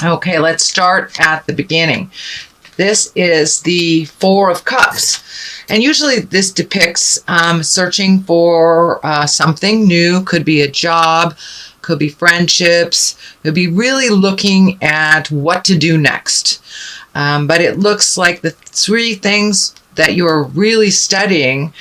Okay, let's start at the beginning. This is the Four of Cups. And usually this depicts searching for something new. Could be a job, could be friendships, could be really looking at what to do next. But it looks like the three things that you're really studying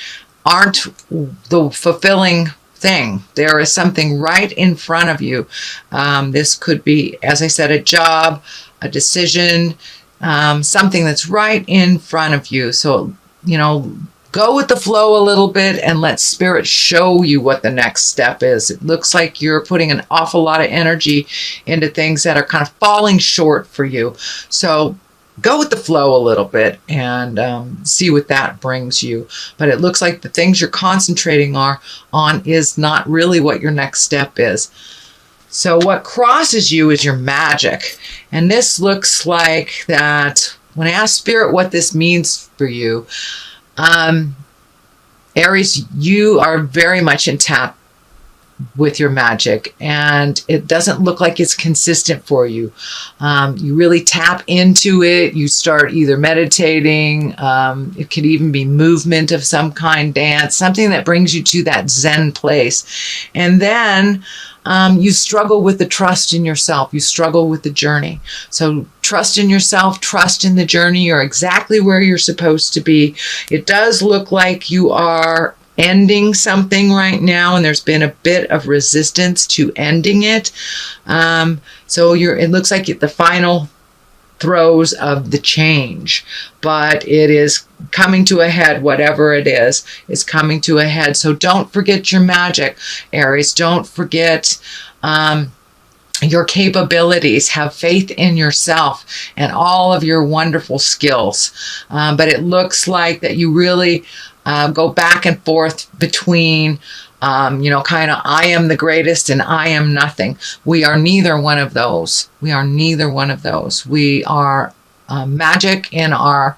aren't the fulfilling thing. There is something right in front of you. This could be, as I said, a job, a decision, something that's right in front of you. So, go with the flow a little bit and let spirit show you what the next step is. It looks like you're putting an awful lot of energy into things that are kind of falling short for you. So go with the flow a little bit and see what that brings you. But it looks like the things you're concentrating on is not really what your next step is. So what crosses you is your magic. And this looks like that when I ask Spirit what this means for you, Aries, you are very much in tap with your magic, and it doesn't look like it's consistent for you. You really tap into it. You start either meditating, it could even be movement of some kind, dance, something that brings you to that Zen place. And then you struggle with the trust in yourself. You struggle with the journey. So trust in yourself, trust in the journey. You're exactly where you're supposed to be. It does look like you are ending something right now, and there's been a bit of resistance to ending it. So it looks like the final throes of the change, but it is coming to a head. Whatever it is coming to a head. So don't forget your magic, Aries. Don't forget your capabilities. Have faith in yourself and all of your wonderful skills. But it looks like that you really go back and forth between kind of I am the greatest and I am nothing. We are neither one of those. We are neither one of those. We are magic in our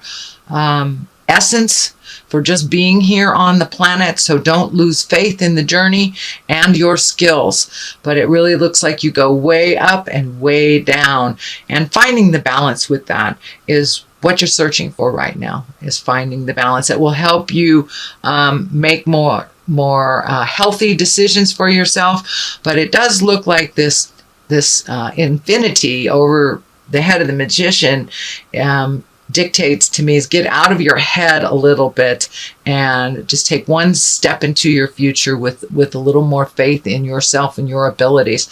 essence for just being here on the planet. So don't lose faith in the journey and your skills. But it really looks like you go way up and way down. And finding the balance with that is what you're searching for right now, is finding the balance that will help you make more healthy decisions for yourself. But it does look like this infinity over the head of the magician dictates to me is get out of your head a little bit and just take one step into your future with a little more faith in yourself and your abilities.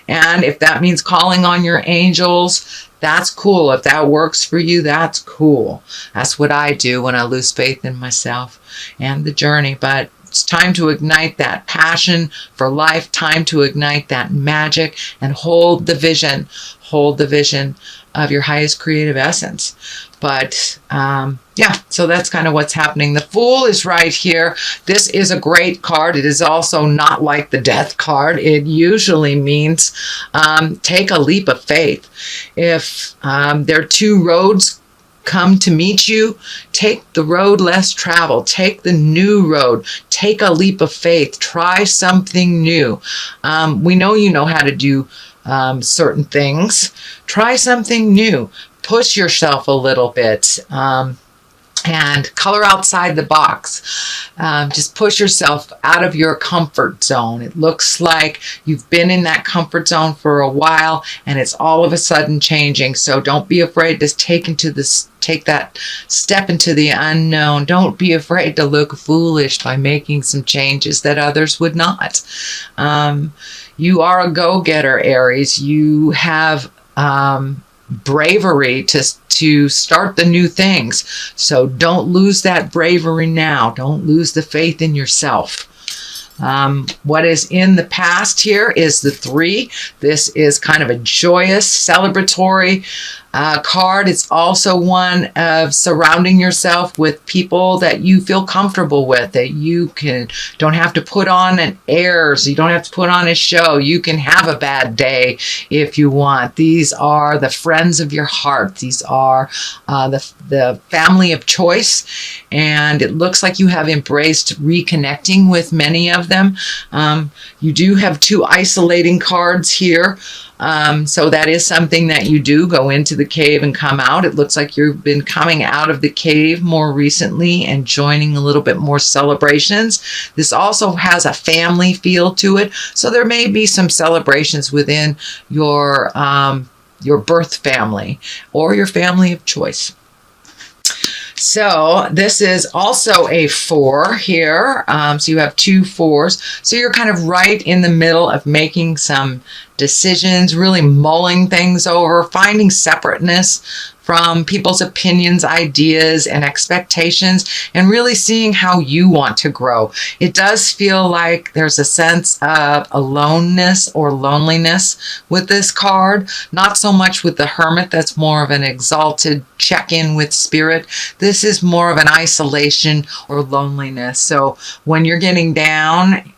And if that means calling on your angels, that's cool. If that works for you, that's cool. That's what I do when I lose faith in myself and the journey. But it's time to ignite that passion for life, time to ignite that magic and hold the vision of your highest creative essence. But so that's kind of what's happening. The Fool is right here. This is a great card. It is also not like the Death card. It usually means take a leap of faith. If there are two roads come to meet you, take the road less traveled. Take the new road. Take a leap of faith. Try something new. We know you know how to do certain things. Try something new. Push yourself a little bit and color outside the box. Just push yourself out of your comfort zone. It looks like you've been in that comfort zone for a while and it's all of a sudden changing. So don't be afraid to take that step into the unknown. Don't be afraid to look foolish by making some changes that others would not. You are a go-getter, Aries. You have bravery to start the new things. So don't lose that bravery now. Don't lose the faith in yourself. What is in the past here is the 3. This is kind of a joyous, celebratory card. It's also one of surrounding yourself with people that you feel comfortable with, that you don't have to put on an airs. You don't have to put on a show. You can have a bad day if you want. These are the friends of your heart. These are the family of choice. And it looks like you have embraced reconnecting with many of them. You do have 2 isolating cards here. So that is something that you do, go into the cave and come out. It looks like you've been coming out of the cave more recently and joining a little bit more celebrations. This also has a family feel to it. So there may be some celebrations within your birth family or your family of choice. So this is also a 4 here. So you have 2 4s. So you're kind of right in the middle of making some decisions, really mulling things over, finding separateness from people's opinions, ideas, and expectations, and really seeing how you want to grow. It does feel like there's a sense of aloneness or loneliness with this card. Not so much with the Hermit, that's more of an exalted check-in with spirit. This is more of an isolation or loneliness. So when you're getting down,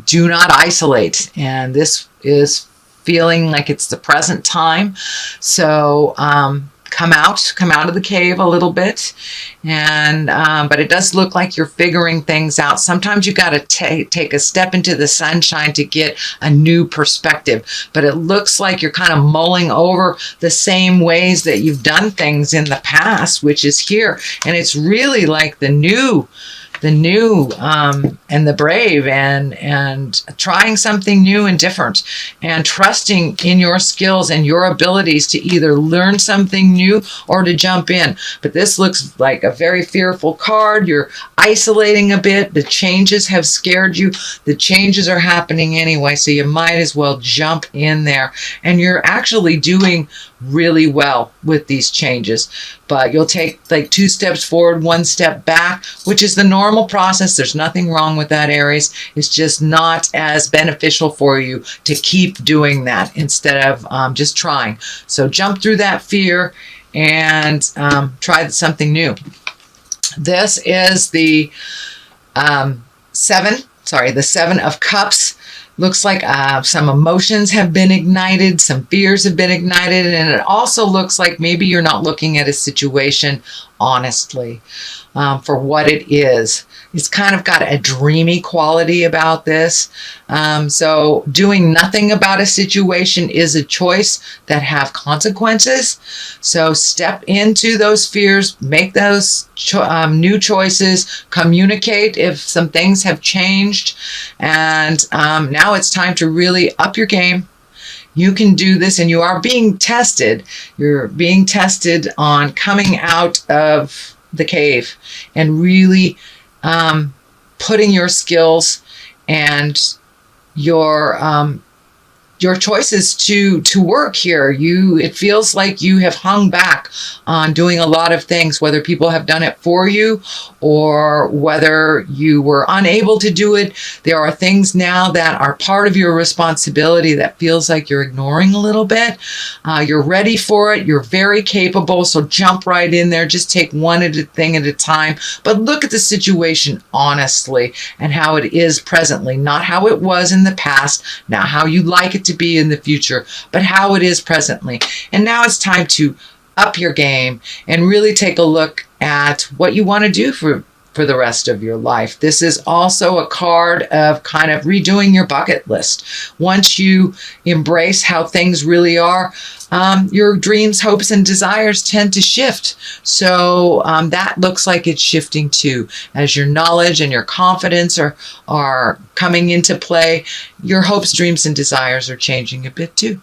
do not isolate. And this is feeling like it's the present time. So come out of the cave a little bit. And but it does look like you're figuring things out. Sometimes you got to take a step into the sunshine to get a new perspective. But it looks like you're kind of mulling over the same ways that you've done things in the past, which is here. And it's really like the new and the brave, and trying something new and different, and trusting in your skills and your abilities to either learn something new or to jump in. But this looks like a very fearful card. You're isolating a bit. The changes have scared you. The changes are happening anyway, so you might as well jump in there. And you're actually doing really well with these changes, but you'll take like 2 steps forward, 1 step back, which is the normal process. There's nothing wrong with that, Aries. It's just not as beneficial for you to keep doing that instead of just trying. So jump through that fear and try something new. This is the 7 of Cups. Looks like some emotions have been ignited, some fears have been ignited, and it also looks like maybe you're not looking at a situation honestly for what it is. It's kind of got a dreamy quality about this. So doing nothing about a situation is a choice that have consequences. So step into those fears, make those new choices, communicate if some things have changed. And now it's time to really up your game. You can do this, and you are being tested. You're being tested on coming out of the cave and really putting your skills and your choices to work here. It feels like you have hung back on doing a lot of things, whether people have done it for you or whether you were unable to do it. There are things now that are part of your responsibility that feels like you're ignoring a little bit. You're ready for it. You're very capable. So jump right in there. Just take one thing at a time, but look at the situation honestly and how it is presently, not how it was in the past, not how you like it to be in the future, but how it is presently. And now it's time to up your game and really take a look at what you want to do for the rest of your life. This is also a card of kind of redoing your bucket list. Once you embrace how things really are, your dreams, hopes, and desires tend to shift. So that looks like it's shifting too. As your knowledge and your confidence are coming into play, your hopes, dreams, and desires are changing a bit too.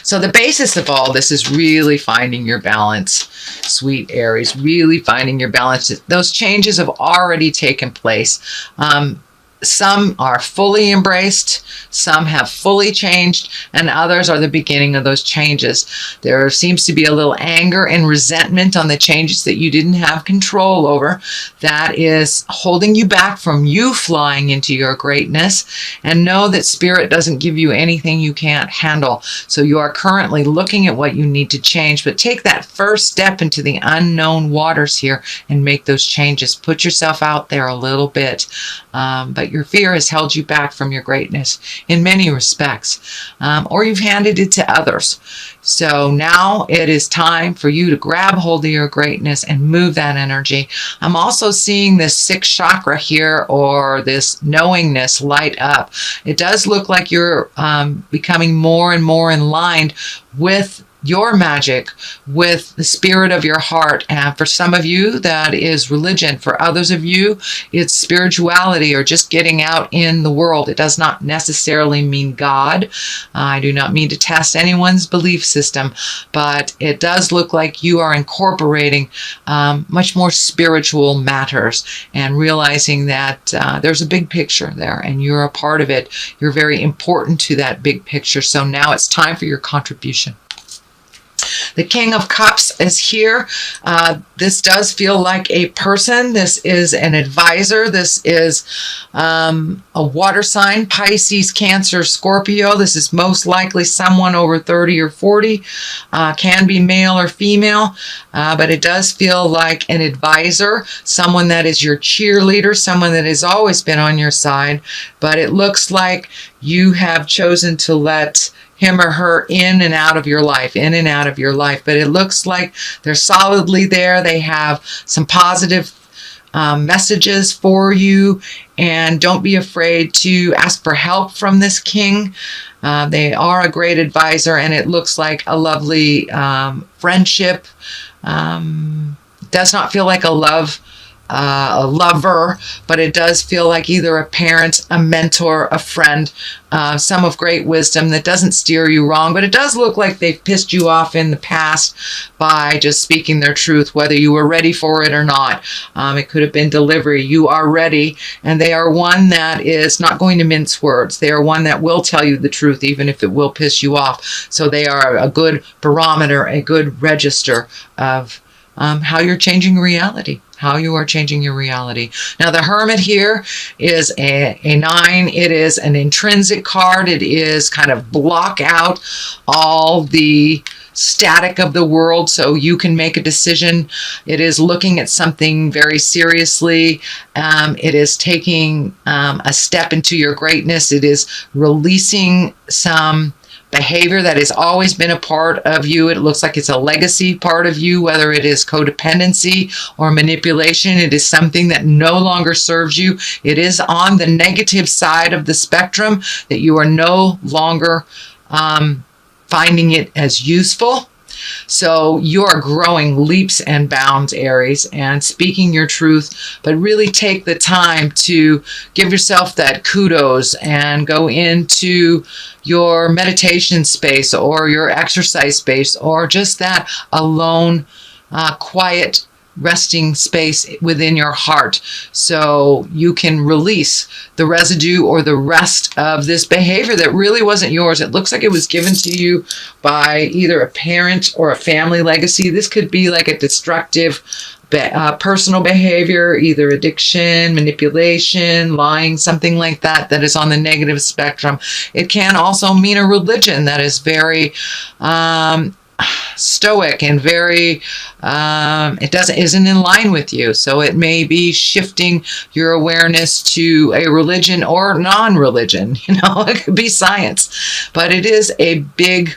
So the basis of all this is really finding your balance, sweet Aries, really finding your balance. Those changes have already taken place. Some are fully embraced, some have fully changed, and others are the beginning of those changes. There seems to be a little anger and resentment on the changes that you didn't have control over. That is holding you back from you flying into your greatness. And know that Spirit doesn't give you anything you can't handle. So you are currently looking at what you need to change, but take that first step into the unknown waters here and make those changes. Put yourself out there a little bit. But that your fear has held you back from your greatness in many respects, or you've handed it to others. So now it is time for you to grab hold of your greatness and move that energy. I'm also seeing this sixth chakra here, or this knowingness, light up. It does look like you're becoming more and more in line with your magic, with the spirit of your heart. And for some of you, that is religion. For others of you, it's spirituality, or just getting out in the world. It does not necessarily mean God. I do not mean to test anyone's belief system, but it does look like you are incorporating much more spiritual matters, and realizing that there's a big picture there and you're a part of it. You're very important to that big picture. So now it's time for your contribution. The King of Cups is here. This does feel like a person. This is an advisor. This is a water sign, Pisces, Cancer, Scorpio. This is most likely someone over 30 or 40. Can be male or female, but it does feel like an advisor, someone that is your cheerleader, someone that has always been on your side. But it looks like you have chosen to let him or her in and out of your life, in and out of your life. But it looks like they're solidly there. They have some positive messages for you, and don't be afraid to ask for help from this king. They are a great advisor, and it looks like a lovely friendship. Does not feel like a lover, but it does feel like either a parent, a mentor, a friend, some of great wisdom that doesn't steer you wrong. But it does look like they've pissed you off in the past by just speaking their truth, whether you were ready for it or not. It could have been delivery. You are ready, and they are one that is not going to mince words. They are one that will tell you the truth, even if it will piss you off. So they are a good barometer, a good register of how you're changing reality. How you are changing your reality. Now, the Hermit here is a 9. It is an intrinsic card. It is kind of block out all the static of the world so you can make a decision. It is looking at something very seriously. It is taking a step into your greatness. It is releasing some behavior that has always been a part of you. It looks like it's a legacy part of you, whether it is codependency or manipulation. It is something that no longer serves you. It is on the negative side of the spectrum, that you are no longer finding it as useful. So you are growing leaps and bounds, Aries, and speaking your truth, but really take the time to give yourself that kudos and go into your meditation space or your exercise space, or just that alone, quiet, resting space within your heart, so you can release the residue or the rest of this behavior that really wasn't yours. It looks like it was given to you by either a parent or a family legacy. This could be like a destructive personal behavior, either addiction, manipulation, lying, something like that, that is on the negative spectrum. It can also mean a religion that is very stoic and very isn't in line with you. So it may be shifting your awareness to a religion or non-religion. It could be science, but it is a big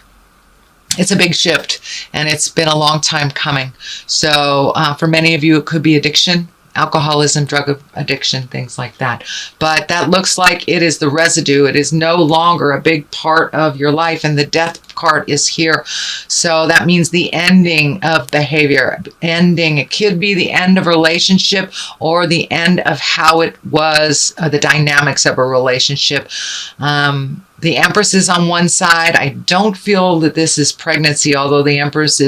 shift, and it's been a long time coming. So for many of you, it could be addiction, alcoholism, drug addiction, things like that. But that looks like it is the residue. It is no longer a big part of your life, and the death card is here. So that means the ending of behavior. It could be the end of a relationship, or the end of how it was, the dynamics of a relationship. The Empress is on one side. I don't feel that this is pregnancy, although the Empress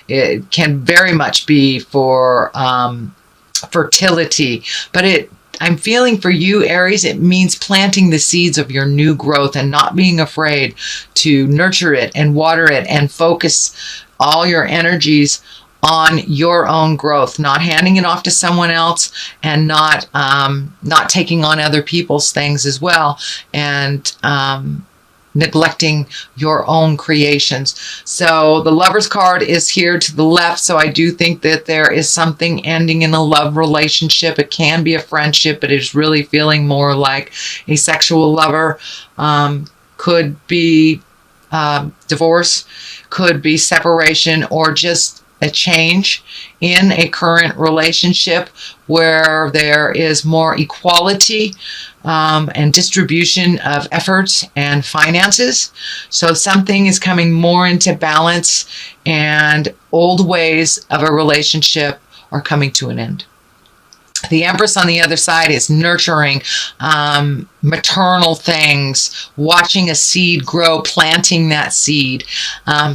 it can very much be for fertility, but I'm feeling for you, Aries, it means planting the seeds of your new growth and not being afraid to nurture it and water it and focus all your energies on your own growth, not handing it off to someone else, and not taking on other people's things as well, and neglecting your own creations. So the Lover's card is here to the left. So I do think that there is something ending in a love relationship. It can be a friendship, but it's really feeling more like a sexual lover. Could be divorce, could be separation, or just a change in a current relationship where there is more equality and distribution of efforts and finances. So something is coming more into balance, and old ways of a relationship are coming to an end. The Empress on the other side is nurturing maternal things, watching a seed grow, planting that seed,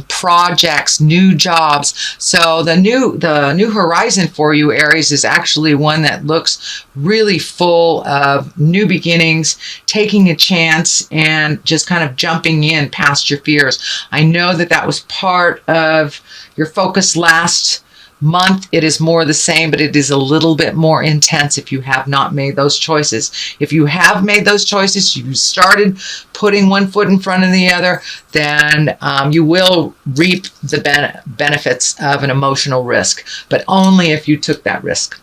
projects, new jobs. So the new horizon for you, Aries, is actually one that looks really full of new beginnings, taking a chance and just kind of jumping in past your fears. I know that that was part of your focus last month. It is more the same, but it is a little bit more intense if you have not made those choices. If you have made those choices, you started putting one foot in front of the other, then you will reap the benefits of an emotional risk, but only if you took that risk.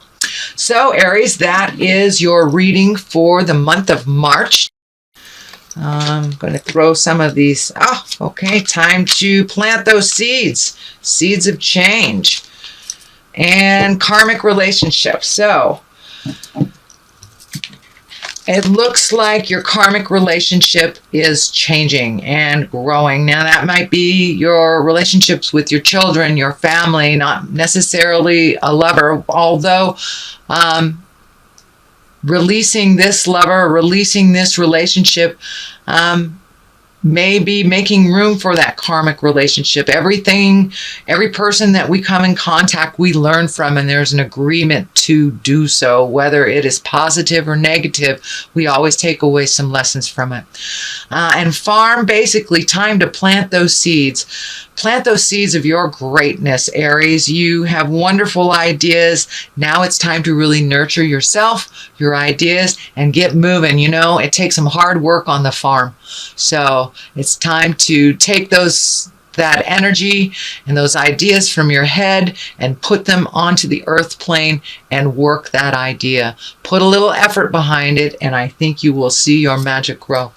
So Aries, that is your reading for the month of March. I'm going to throw some of these. Okay, time to plant those seeds of change. And karmic relationships. So it looks like your karmic relationship is changing and growing. Now that might be your relationships with your children, your family, not necessarily a lover, although releasing this lover, releasing this relationship, maybe making room for that karmic relationship. Every person that we come in contact, we learn from, and there's an agreement to do so. Whether it is positive or negative, we always take away some lessons from it. And farm, basically time to plant those seeds. Plant those seeds of your greatness, Aries. You have wonderful ideas. Now it's time to really nurture yourself, your ideas, and get moving. You know, it takes some hard work on the farm. So it's time to take that energy and those ideas from your head and put them onto the earth plane and work that idea. Put a little effort behind it, and I think you will see your magic grow.